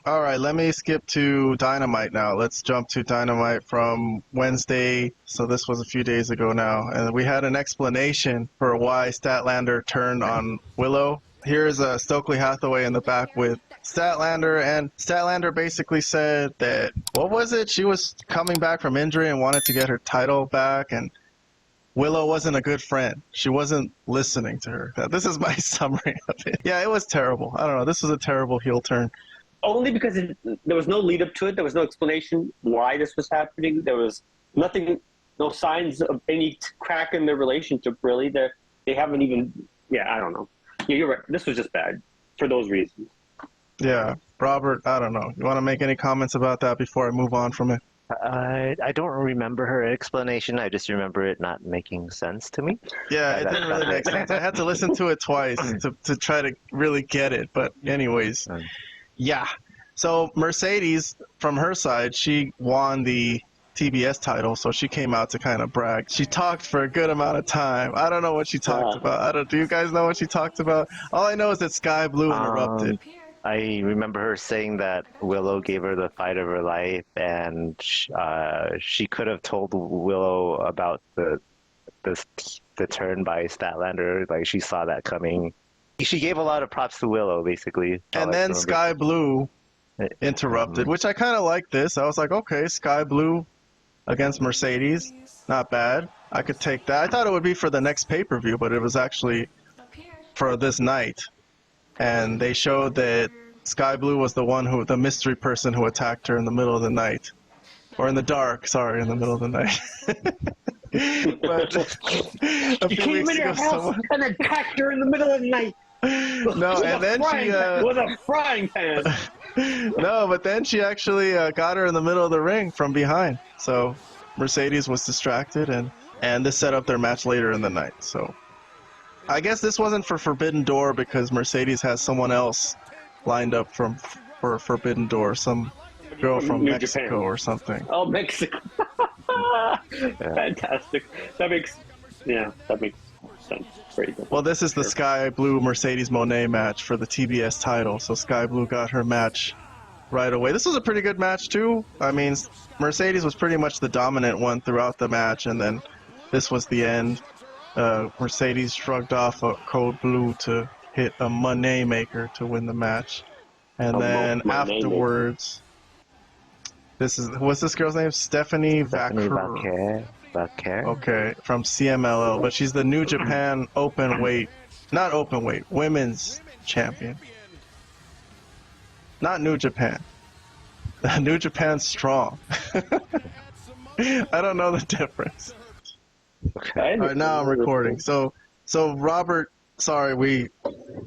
All right, let me skip to Dynamite now. Let's jump to Dynamite from Wednesday. So this was a few days ago now. And we had an explanation for why Statlander turned on Willow. Here's Stokely Hathaway in the back with Statlander, and Statlander basically said that, what was it? She was coming back from injury and wanted to get her title back, and Willow wasn't a good friend. She wasn't listening to her. This is my summary of it. Yeah, it was terrible. I don't know. This was a terrible heel turn. Only because there was no lead up to it. There was no explanation why this was happening. There was nothing, no signs of any crack in their relationship, really. They haven't even, I don't know. Yeah, you're right. This was just bad for those reasons. Yeah. Robert, I don't know. You want to make any comments about that before I move on from it? I don't remember her explanation. I just remember it not making sense to me. Yeah, it didn't really make sense. I had to listen to it twice to try to really get it. But anyways, yeah. So Mercedes, from her side, she won the TBS title, so she came out to kind of brag. She talked for a good amount of time. I don't know what she talked about. Do you guys know what she talked about? All I know is that Sky Blue interrupted. I remember her saying that Willow gave her the fight of her life, and she could have told Willow about the turn by Statlander. Like, she saw that coming. She gave a lot of props to Willow, basically. And then Sky Blue interrupted, which I kind of like this. I was like, okay, Sky Blue against Mercedes, not bad. I could take that. I thought it would be for the next pay-per-view, but it was actually for this night. And they showed that Sky Blue was the mystery person who attacked her in the middle of the night. Or in the dark, sorry, in the middle of the night. But a few came weeks in your ago, house and attacked her in the middle of the night. No, and then she... with a frying pan. No, but then she actually got her in the middle of the ring from behind. So Mercedes was distracted, and this set up their match later in the night. So I guess this wasn't for Forbidden Door because Mercedes has someone else lined up for Forbidden Door, some girl from Mexico Japan. Or something. Oh, Mexico. Fantastic. That makes sense. Very good. Well, this is the Sky Blue Mercedes Moné match for the TBS title, so Sky Blue got her match right away. This was a pretty good match, too. I mean, Mercedes was pretty much the dominant one throughout the match, and then this was the end. Mercedes shrugged off a Code Blue to hit a Moné Maker to win the match. And then afterwards, what's this girl's name? Stephanie Vaquer. Okay, from CMLL, but she's the New Japan women's champion. Not New Japan. New Japan Strong. I don't know the difference. Okay. All right, now I'm recording. So Robert, sorry, we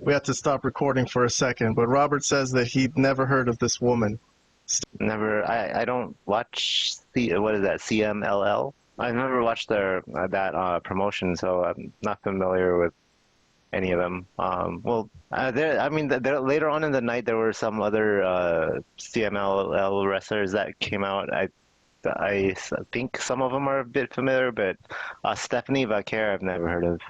had to stop recording for a second, but Robert says that he'd never heard of this woman. Never. I don't watch what is that, CMLL? I've never watched that promotion, so I'm not familiar with any of them. Later on in the night, there were some other CMLL wrestlers that came out. I think some of them are a bit familiar, but Stephanie Vaquer I've never heard of.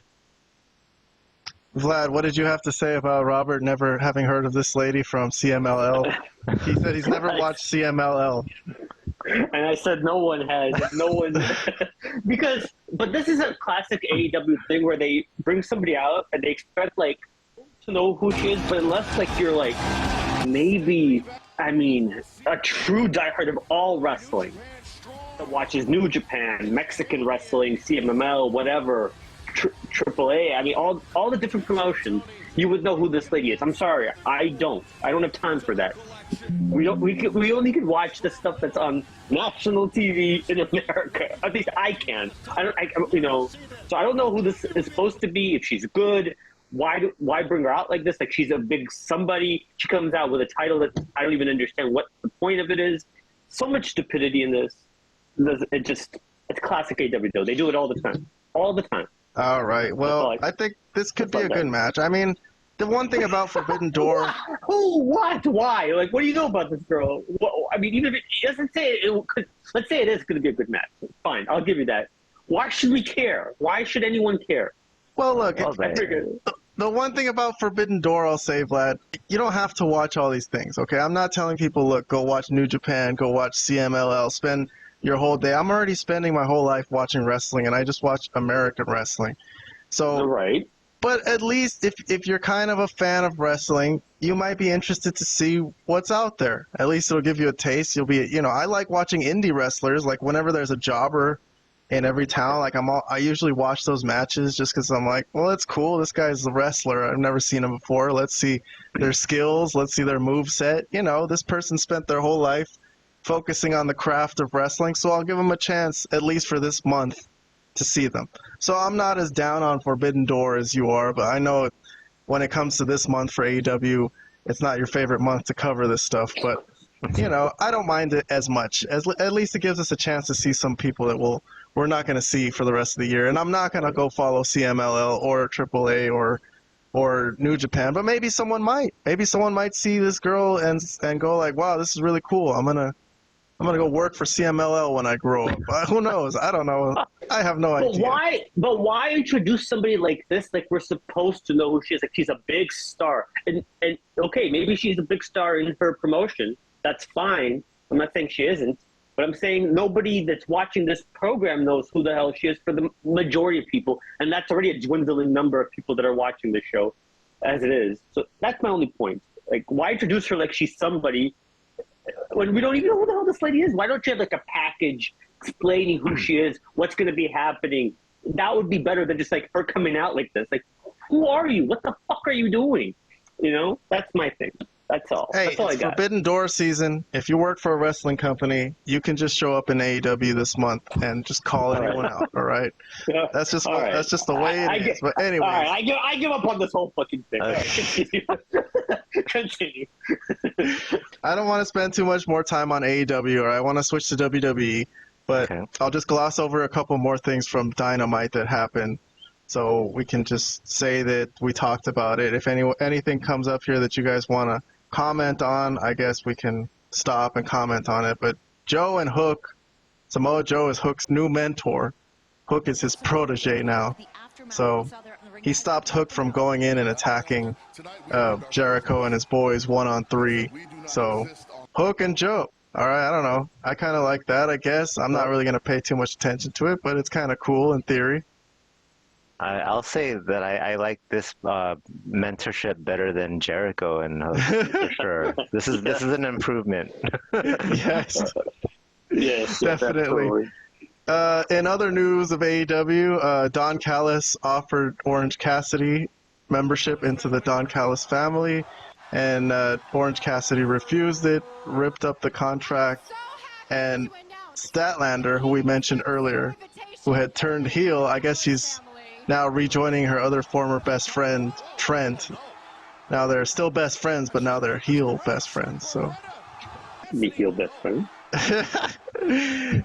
Vlad, what did you have to say about Robert never having heard of this lady from CMLL? He said he's never watched CMLL. And I said no one has. No one. But this is a classic AEW thing where they bring somebody out and they expect, to know who she is, but unless, you're, maybe, a true diehard of all wrestling that watches New Japan, Mexican wrestling, CMML, whatever, AAA, all the different promotions, you would know who this lady is. I'm sorry, I don't have time for that. We only can watch the stuff that's on national TV in America. At least I can. So I don't know who this is supposed to be. If she's good, why bring her out like this? Like she's a big somebody. She comes out with a title that I don't even understand what the point of it is. So much stupidity in this. It's classic AEW though. They do it all the time. All the time. All right. Well, I think this could be a good match. The one thing about Forbidden Door... Who? What? Why? What do you know about this girl? Even if it doesn't say let's say it is going to be a good match. Fine, I'll give you that. Why should we care? Why should anyone care? Well, look, the one thing about Forbidden Door I'll say, Vlad, you don't have to watch all these things, okay? I'm not telling people, look, go watch New Japan, go watch CMLL, spend your whole day. I'm already spending my whole life watching wrestling, and I just watch American wrestling. So, Right. but at least if you're kind of a fan of wrestling, you might be interested to see what's out there. At least it'll give you a taste. You'll be, I like watching indie wrestlers. Like whenever there's a jobber in every town, like I usually watch those matches just because I'm like, well, it's cool. This guy's a wrestler. I've never seen him before. Let's see their skills. Let's see their move set. This person spent their whole life focusing on the craft of wrestling, so I'll give them a chance at least for this month to see them. So I'm not as down on Forbidden Door as you are, but I know when it comes to this month for AEW, it's not your favorite month to cover this stuff, but I don't mind it as much. At least it gives us a chance to see some people that we're not going to see for the rest of the year. And I'm not going to go follow CMLL or AAA or New Japan, but maybe someone might. Maybe someone might see this girl and go like, wow, this is really cool. I'm gonna go work for CMLL when I grow up. Who knows? I don't know. I have no idea. But why introduce somebody like this? Like we're supposed to know who she is. Like she's a big star, and okay, maybe she's a big star in her promotion. That's fine. I'm not saying she isn't, but I'm saying nobody that's watching this program knows who the hell she is for the majority of people, and that's already a dwindling number of people that are watching the show, as it is. So that's my only point. Like, why introduce her like she's somebody when we don't even know who the hell this lady is? Why don't you have like a package explaining who she is, what's going to be happening? That would be better than just like her coming out like this. Like, who are you? What the fuck are you doing? That's my thing. That's all. Hey, That's all it's I got. Forbidden Door season. If you work for a wrestling company, you can just show up in AEW this month and just call anyone out. All right, that's just All right. that's just the way it is. But anyway, all right, I give up on this whole fucking thing. All right, continue. I don't want to spend too much more time on AEW, or I want to switch to WWE. But Okay. I'll just gloss over a couple more things from Dynamite that happened, so we can just say that we talked about it. If anything comes up here that you guys want to comment on, I guess we can stop and comment on it. But Joe and Hook, Samoa Joe is Hook's new mentor. Hook is his protege now. So he stopped Hook from going in and attacking Jericho and his boys 1-on-3. So Hook and Joe. All right, I don't know. I kind of like that, I guess. I'm not really going to pay too much attention to it, but it's kind of cool in theory. I'll say that I like this mentorship better than Jericho and Hook, for sure. This is an improvement. Yes, Yes, definitely. In other news of AEW, Don Callis offered Orange Cassidy membership into the Don Callis family, and Orange Cassidy refused it, ripped up the contract, and Statlander, who we mentioned earlier, who had turned heel, I guess she's now rejoining her other former best friend, Trent. Now they're still best friends, but now they're heel best friends, so. The heel best friend.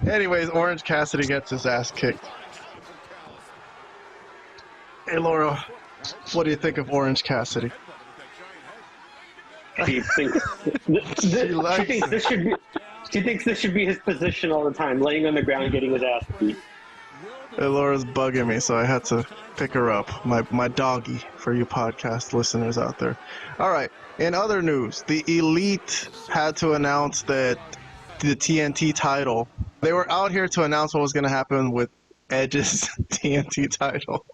Anyways, Orange Cassidy gets his ass kicked. Hey, Laura, what do you think of Orange Cassidy? She thinks this should be his position all the time, laying on the ground, getting his ass beat. Hey, Laura's bugging me, so I had to pick her up. My doggy, for you podcast listeners out there. All right, in other news, the Elite had to announce that the TNT title, they were out here to announce what was going to happen with Edge's TNT title.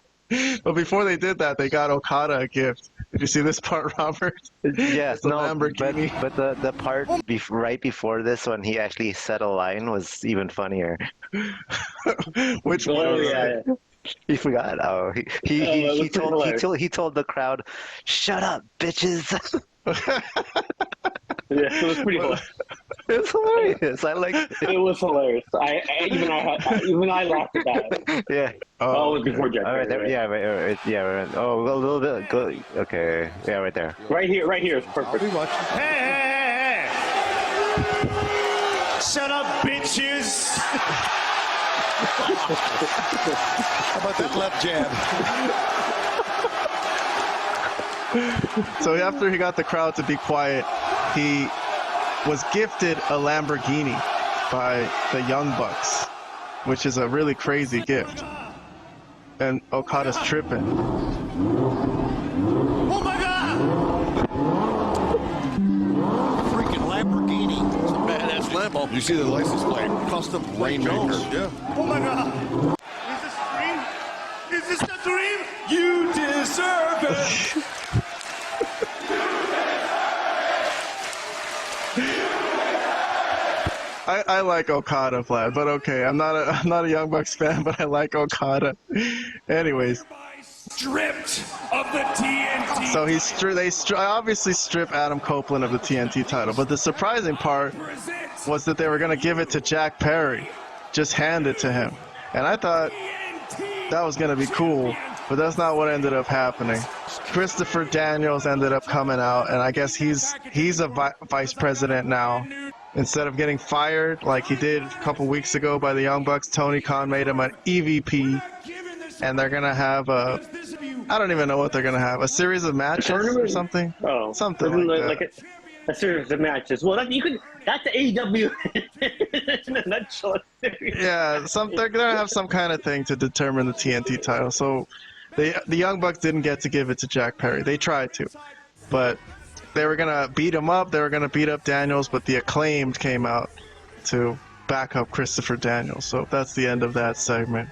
But before they did that, they got Okada a gift. Did you see this part, Robert? Yes, The no, Lamborghini. but the part right before this when he actually said a line was even funnier. Which one? Oh, was yeah, it? yeah. He forgot. Oh, he told the crowd, "Shut up, bitches." Yeah, it was pretty hilarious. It's hilarious. I like it. It was hilarious. Even I laughed at that. Yeah. Oh, it was before Jack. All right, there, yeah, right, yeah, right. Oh, a little bit. Go, okay, yeah, right there. Right here is perfect. Hey! Shut up, bitches! How about that left jab? So after he got the crowd to be quiet, he was gifted a Lamborghini by the Young Bucks, which is a really crazy gift. And Okada's tripping. Freaking Lamborghini. It's a badass Lambo. You see the license plate? Custom Rainmaker. Yeah. Oh my God. Is this a dream? Is this a dream? You deserve it. I like Okada, Vlad, but okay, I'm not a Young Bucks fan, but I like Okada. Anyways, Stripped of the TNT. so they obviously strip Adam Copeland of the TNT title, but the surprising part was that they were going to give it to Jack Perry, just hand it to him, and I thought that was going to be cool, but that's not what ended up happening. Christopher Daniels ended up coming out, and I guess he's a vice president now. Instead of getting fired like he did a couple weeks ago by the Young Bucks, Tony Khan made him an EVP, and they're gonna have I don't even know what they're gonna have, a series of matches or something. Oh, something like that. A series of matches. Well, that's AEW in a nutshell. Yeah, they're gonna have some kind of thing to determine the TNT title. So the Young Bucks didn't get to give it to Jack Perry. They tried to, but they were going to beat him up. They were going to beat up Daniels, but the Acclaimed came out to back up Christopher Daniels. So that's the end of that segment.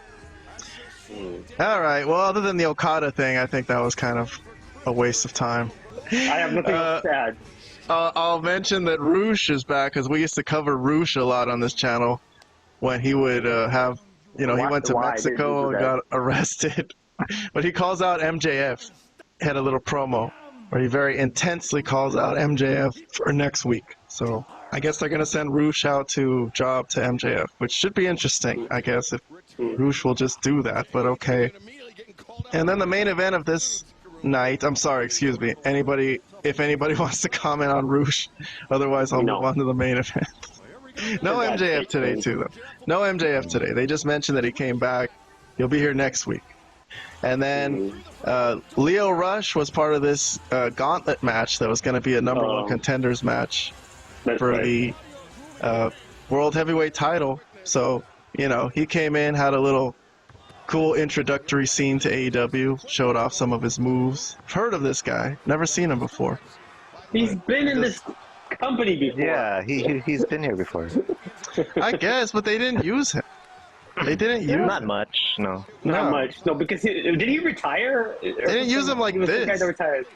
All right. Well, other than the Okada thing, I think that was kind of a waste of time. I have nothing else to add. I'll mention that Roosh is back, because we used to cover Roosh a lot on this channel when he would have, he went to Mexico and got arrested. But he calls out MJF. Had a little promo where he very intensely calls out MJF for next week. So I guess they're going to send Roosh out to job to MJF, which should be interesting, I guess, if Roosh will just do that, but okay. And then the main event of this night, I'm sorry, excuse me, if anybody wants to comment on Roosh, otherwise I'll move on to the main event. No MJF today, too, though. No MJF today. They just mentioned that he came back. He'll be here next week. And then Leo Rush was part of this gauntlet match that was going to be a number one contenders match for the World Heavyweight title. So, he came in, had a little cool introductory scene to AEW, showed off some of his moves. Heard of this guy, never seen him before. He's been in this company before. Yeah, he's been here before. I guess, but they didn't use him. They didn't use Not him. much, no. Not much. No, because did he retire? They didn't use him like He was the guy this. that retired.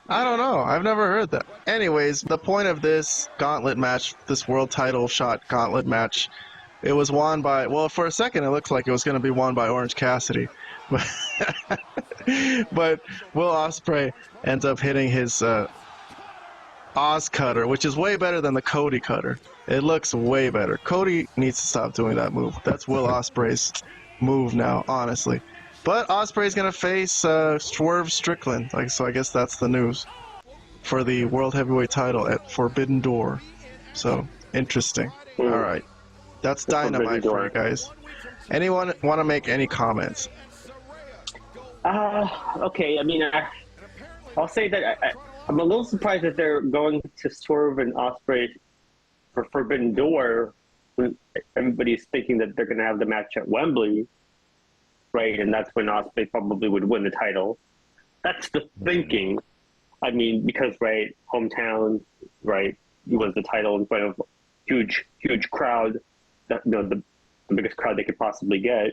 I don't know. I've never heard that. Anyways, the point of this gauntlet match, this world title shot gauntlet match, it was won by, well, for a second it looks like it was going to be won by Orange Cassidy. But Will Ospreay ends up hitting his Oz Cutter, which is way better than the Cody Cutter. It looks way better. Cody needs to stop doing that move. That's Will Ospreay's move now, honestly. But Ospreay's going to face Swerve Strickland. So I guess that's the news for the World Heavyweight title at Forbidden Door. So, interesting. All right. That's Dynamite for you guys. Anyone want to make any comments? Okay, I mean, I'll say that I'm a little surprised that they're going to Swerve and Ospreay for Forbidden Door when everybody's thinking that they're going to have the match at Wembley, right? And that's when Ospreay probably would win the title. That's the thinking. I mean, because, right, hometown, right, he was the title in front of huge crowd, the biggest crowd they could possibly get.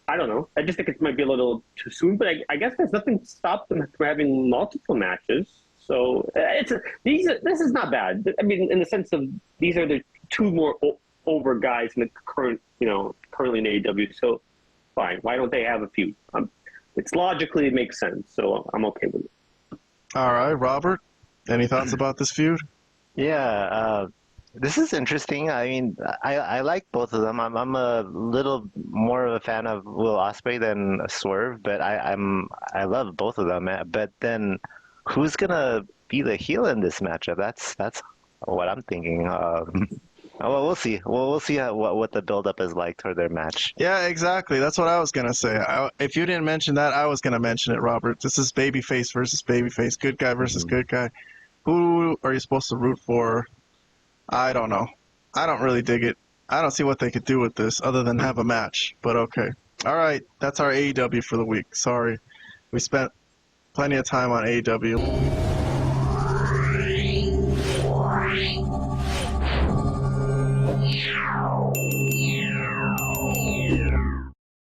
I don't know. I just think it might be a little too soon, but I guess there's nothing to stop them from having multiple matches. So this is not bad. I mean, in the sense of these are the two more over guys in the currently in AEW. So fine. Why don't they have a feud? It's logically it makes sense. So I'm okay with it. All right, Robert. Any thoughts about this feud? Yeah, this is interesting. I mean, I like both of them. I'm a little more of a fan of Will Ospreay than Swerve, but I love both of them. But then, who's gonna be the heel in this matchup? That's what I'm thinking. Well, we'll see. We'll see what the build-up is like toward their match. Yeah, exactly. That's what I was gonna say. If you didn't mention that, I was gonna mention it, Robert. This is babyface versus babyface, good guy versus good guy. Who are you supposed to root for? I don't know. I don't really dig it. I don't see what they could do with this other than have a match, but okay. All right, that's our AEW for the week. Sorry. We spent plenty of time on AEW.